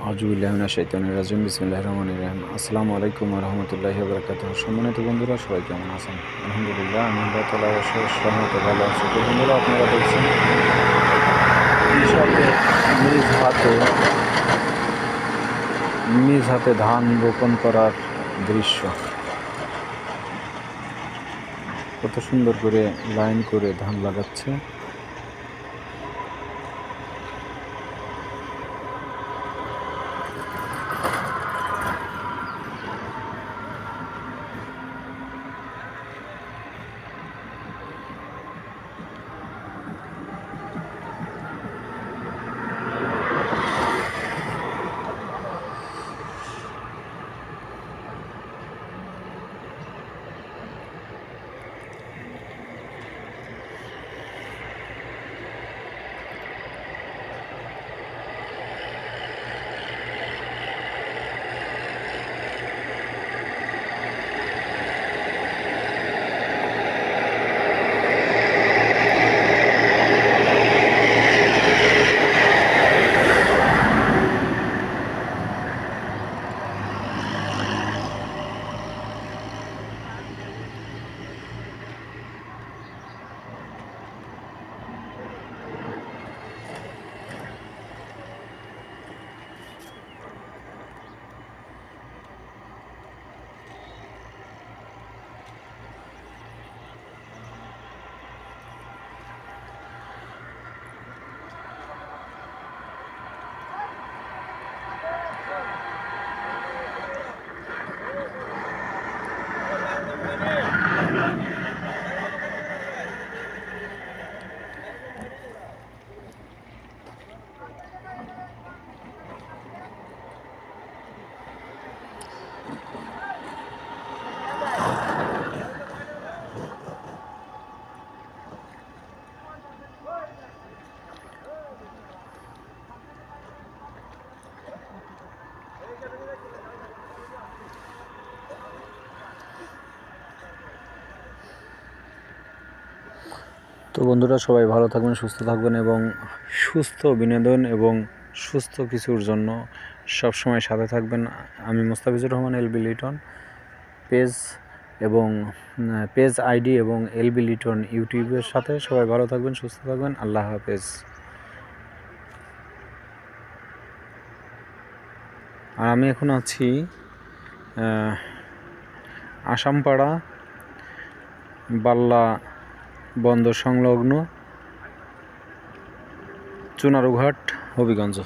আউযুবিল্লাহি মিনাশ শাইতানির রাজিম বিসমিল্লাহির রহমানির রহিম। আসসালামু আলাইকুম ওয়া রাহমাতুল্লাহি ওয়া বারাকাতুহু। সম্মানিত বন্ধুরা, সবাই কেমন আছেন? আলহামদুলিল্লাহ, আমি আল্লাহ তাআলার অশেষ রহমতে ভালো আছি। তো বন্ধুরা, আপনারা দেখছেন কৃষকের নিজ হাতে ধান রোপণ করার দৃশ্য। কত সুন্দর করে লাইন করে ধান লাগাচ্ছে। তো বন্ধুরা, সবাই ভালো থাকবেন, সুস্থ থাকবেন এবং সুস্থ বিনোদন এবং সুস্থ কিছুর জন্য সবসময় সাথে থাকবেন। আমি Mostafizur Rahman, LB Liton page ID এবং এলবি লিটন ইউটিউবের সাথে। সবাই ভালো থাকবেন, সুস্থ থাকবেন। আল্লাহ হাফেজ। আর আমি এখন আছি আসামপাড়া বাল্লা বন্দর সংলগ্ন চুনারুঘাট, হবিগঞ্জ।